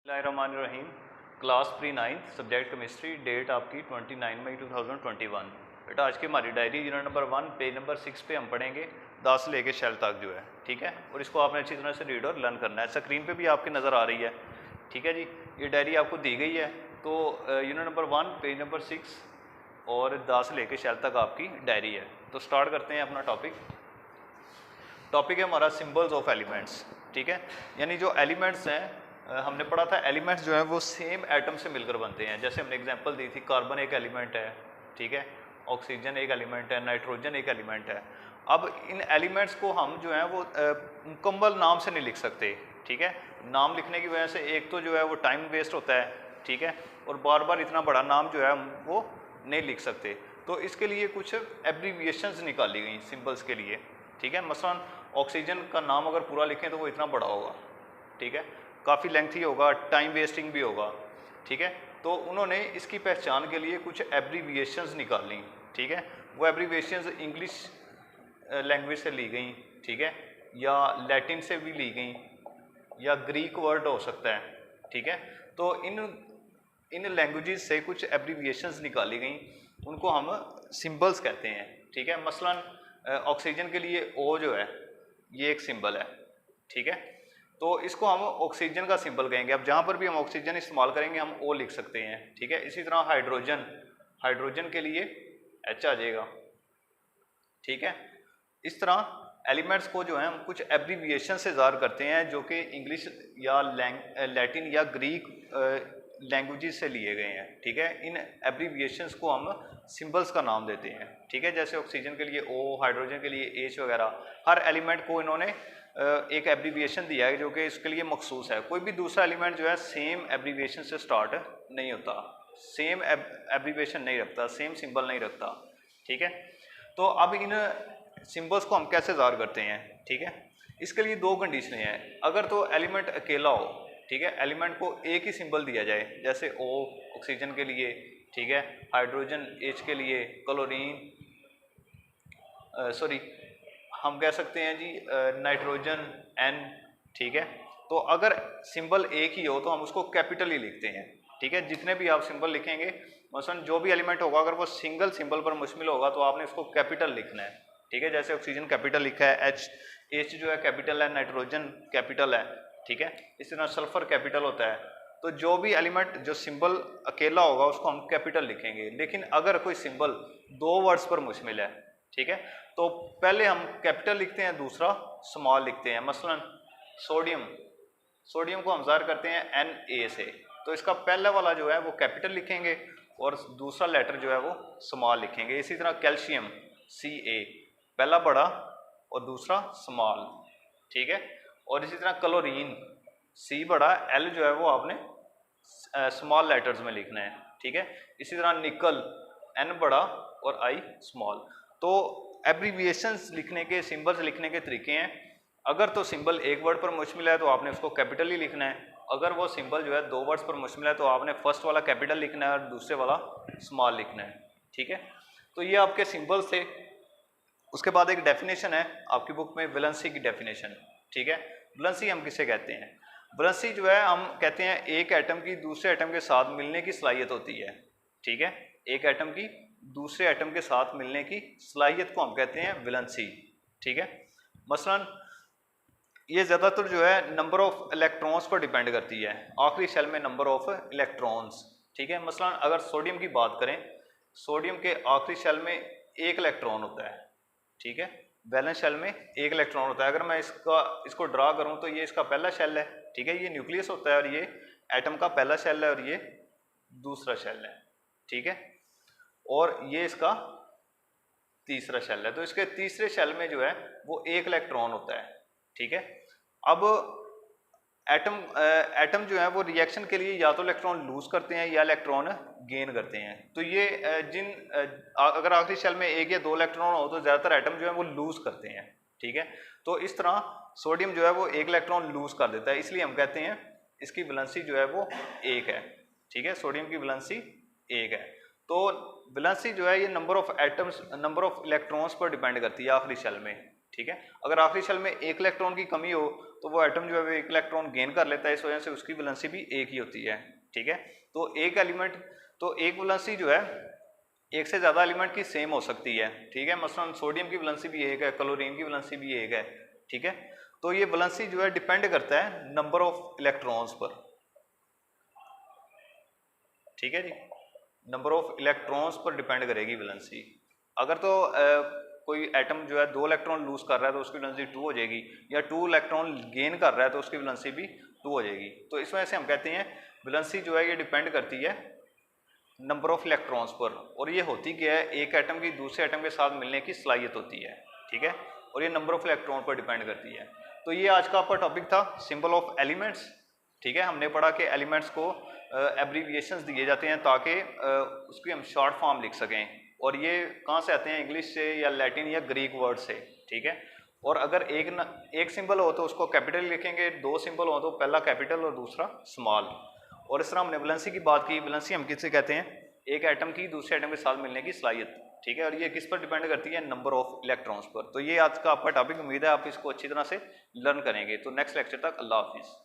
बिस्मिल्लाहिर्रहमानिर्रहीम। Class pre 9th subject chemistry, date आपकी 29 मई 2021। बेटा आज की हमारी diary unit number 1 page number 6 पे हम पढ़ेंगे 10 से लेके शेल तक जो है, ठीक है। और इसको आपने अच्छी तरह से रीड और लर्न करना है। स्क्रीन पे भी आपकी नज़र आ रही है, ठीक है जी। ये डायरी आपको दी गई है, तो यूनिट नंबर 1 पेज नंबर 6 और 10 से लेके शेल तक आपकी डायरी है। तो स्टार्ट करते हैं अपना टॉपिक है हमारा सिंबल्स ऑफ एलिमेंट्स, ठीक है। यानी जो एलिमेंट्स हैं, हमने पढ़ा था एलिमेंट्स जो है वो सेम एटम से मिलकर बनते हैं। जैसे हमने एग्जांपल दी थी, कार्बन एक एलिमेंट है, ठीक है, ऑक्सीजन एक एलिमेंट है, नाइट्रोजन एक एलिमेंट है। अब इन एलिमेंट्स को हम जो है वो मुकम्मल नाम से नहीं लिख सकते, ठीक है। नाम लिखने की वजह से एक तो जो है वो टाइम वेस्ट होता है, ठीक है, और बार बार इतना बड़ा नाम जो है वो नहीं लिख सकते। तो इसके लिए कुछ एब्रीविएशंस निकाली गई सिंबल्स के लिए, ठीक है। मसलन ऑक्सीजन का नाम अगर पूरा लिखें तो वो इतना बड़ा होगा, ठीक है, काफ़ी लेंथी होगा, टाइम वेस्टिंग भी होगा, ठीक है। तो उन्होंने इसकी पहचान के लिए कुछ एब्रीविएशंस निकाली, ठीक है। वो एब्रीविएशंस इंग्लिश लैंग्वेज से ली गई, ठीक है, या लैटिन से भी ली गई, या ग्रीक वर्ड हो सकता है, ठीक है। तो इन लैंग्वेजेस से कुछ एब्रीविएशंस निकाली गई, उनको हम सिंबल्स कहते हैं, ठीक है। मसलन ऑक्सीजन के लिए ओ जो है ये एक सिंबल है, ठीक है। तो इसको हम ऑक्सीजन का सिंबल कहेंगे। अब जहाँ पर भी हम ऑक्सीजन इस्तेमाल करेंगे हम ओ लिख सकते हैं, ठीक है। इसी तरह हाइड्रोजन के लिए एच आ जाएगा, ठीक है। इस तरह एलिमेंट्स को जो है हम कुछ एब्रीविएशन से ज़ाहिर करते हैं, जो कि इंग्लिश या लैटिन या ग्रीक लैंग्वेजेस से लिए गए हैं, ठीक है। इन एब्रीविएशंस को हम सिंबल्स का नाम देते हैं, ठीक है। जैसे ऑक्सीजन के लिए ओ, हाइड्रोजन के लिए एच वगैरह। हर एलिमेंट को इन्होंने एक एब्रीविएशन दिया है जो कि इसके लिए मखसूस है। कोई भी दूसरा एलिमेंट जो है सेम एब्रीविएशन से स्टार्ट नहीं होता, सेम एब्रीविएशन नहीं रखता, सेम सिंबल नहीं रखता, ठीक है। तो अब इन सिंबल्स को हम कैसे ज़ाहिर करते हैं, ठीक है। इसके लिए दो कंडीशनें हैं। अगर तो एलिमेंट अकेला हो, ठीक है, एलिमेंट को एक ही सिंबल दिया जाए, जैसे ओ ऑक्सीजन के लिए, ठीक है, हाइड्रोजन एच के लिए, क्लोरीन हम कह सकते हैं जी नाइट्रोजन एन, ठीक है। तो अगर सिंबल एक ही हो तो हम उसको कैपिटल ही लिखते हैं, ठीक है। जितने भी आप सिंबल लिखेंगे, मसलन जो भी एलिमेंट होगा अगर वो सिंगल सिंबल पर मुश्तमिल होगा तो आपने उसको कैपिटल लिखना है, ठीक है। जैसे ऑक्सीजन कैपिटल लिखा है, एच जो है कैपिटल है, नाइट्रोजन कैपिटल है, ठीक है। इस तरह सल्फर कैपिटल होता है। तो जो भी एलिमेंट जो सिंबल अकेला होगा उसको हम कैपिटल लिखेंगे। लेकिन अगर कोई सिंबल दो वर्ड्स पर मुश्तमिल है, ठीक है, तो पहले हम कैपिटल लिखते हैं, दूसरा स्मॉल लिखते हैं। मसलन सोडियम को हम ज़ाहिर करते हैं Na से, तो इसका पहला वाला जो है वो कैपिटल लिखेंगे और दूसरा लेटर जो है वो स्मॉल लिखेंगे। इसी तरह कैल्शियम Ca, पहला बड़ा और दूसरा स्मॉल, ठीक है। और इसी तरह क्लोरीन C बड़ा, L जो है वो आपने स्मॉल लेटर्स में लिखना है, ठीक है। इसी तरह निकल N बड़ा और I स्मॉल। तो एब्रीविएशंस लिखने के, सिंबल्स लिखने के तरीके हैं। अगर तो सिंबल एक वर्ड पर मुश्तमिल है तो आपने उसको कैपिटल ही लिखना है। अगर वो सिंबल जो है दो वर्ड्स पर मुश्तमिल है तो आपने फर्स्ट वाला कैपिटल लिखना है और दूसरे वाला स्मॉल लिखना है, ठीक है। तो ये आपके सिंबल्स थे। उसके बाद एक डेफिनेशन है आपकी बुक में, वैलेंसी की डेफिनेशन, ठीक है। वैलेंसी हम किसे कहते हैं? वैलेंसी जो है हम कहते हैं एक एटम की दूसरे एटम के साथ मिलने की सलाहियत होती है, ठीक है। एक एटम की दूसरे एटम के साथ मिलने की सलाहियत को हम कहते हैं वैलेंसी, ठीक है। मसलन ये ज़्यादातर जो है नंबर ऑफ इलेक्ट्रॉन्स पर डिपेंड करती है, आखिरी शेल में नंबर ऑफ इलेक्ट्रॉन्स, ठीक है। मसलन अगर सोडियम की बात करें, सोडियम के आखिरी शेल में एक इलेक्ट्रॉन होता है, ठीक है। वैलेंस शेल में एक इलेक्ट्रॉन होता है। अगर मैं इसको ड्रा करूं तो ये इसका पहला शेल है, ठीक है, ये न्यूक्लियस होता है और ये एटम का पहला शेल है और ये दूसरा शेल है, ठीक है। और ये इसका तीसरा शेल है। तो इसके तीसरे शेल में जो है वो एक इलेक्ट्रॉन होता है, ठीक है। अब एटम जो है वो रिएक्शन के लिए या तो इलेक्ट्रॉन लूज करते हैं या इलेक्ट्रॉन गेन करते हैं। तो ये अगर आखिरी शेल में एक या दो इलेक्ट्रॉन हो तो ज़्यादातर एटम जो है वो लूज करते हैं, ठीक है। तो इस तरह सोडियम जो है वो एक इलेक्ट्रॉन लूज कर देता है, इसलिए हम कहते हैं इसकी वैलेंसी जो है वो एक है, ठीक है। सोडियम की वैलेंसी एक है। तो वैलेंसी जो है ये number of atoms, number of electrons पर डिपेंड करती है आखिरी शेल में, ठीक है। अगर आखिरी शेल में एक इलेक्ट्रॉन की कमी हो तो वो एटम जो है वो एक इलेक्ट्रॉन गेन कर लेता है, इस वजह से उसकी वैलेंसी भी एक ही होती है, ठीक है। तो एक एलिमेंट, तो एक वैलेंसी जो है एक से ज़्यादा एलिमेंट की सेम हो सकती है, ठीक है। मसलन सोडियम की वैलेंसी भी एक है, क्लोरीन की वैलेंसी भी एक है, ठीक है। तो ये वैलेंसी जो है डिपेंड करता है नंबर ऑफ इलेक्ट्रॉन्स पर, ठीक है जी। नंबर ऑफ इलेक्ट्रॉन्स पर डिपेंड करेगी वैलेंसी। अगर तो कोई एटम जो है 2 इलेक्ट्रॉन लूज कर रहा है तो उसकी वैलेंसी 2 हो जाएगी, या 2 इलेक्ट्रॉन गेन कर रहा है तो उसकी वैलेंसी भी 2 हो जाएगी। तो इस वजह से हम कहते हैं वैलेंसी जो है ये डिपेंड करती है नंबर ऑफ इलेक्ट्रॉन्स पर। और ये होती क्या है, एक एटम की दूसरे एटम के साथ मिलने की सलाहियत होती है, ठीक है। और ये नंबर ऑफ इलेक्ट्रॉन पर डिपेंड करती है। तो ये आज का आपका टॉपिक था, सिंबल ऑफ एलिमेंट्स, ठीक है। हमने पढ़ा कि एलिमेंट्स को एब्रीविएशंस दिए जाते हैं ताकि उसकी हम शॉर्ट फॉर्म लिख सकें, और ये कहाँ से आते हैं, इंग्लिश से या लैटिन या ग्रीक वर्ड से, ठीक है। और अगर एक सिंबल हो तो उसको कैपिटल लिखेंगे, 2 सिंबल हो तो पहला कैपिटल और दूसरा स्मॉल। और इस तरह हमने वैलेंसी की बात की। वैलेंसी हम किससे कहते हैं, एक एटम की दूसरे एटम के साथ मिलने की सलाहियत, ठीक है। और ये किस पर डिपेंड करती है, नंबर ऑफ इलेक्ट्रॉन्स पर। तो ये आज का आपका टॉपिक, उम्मीद है आप इसको अच्छी तरह से लर्न करेंगे। तो नेक्स्ट लेक्चर तक अल्लाह हाफिज़।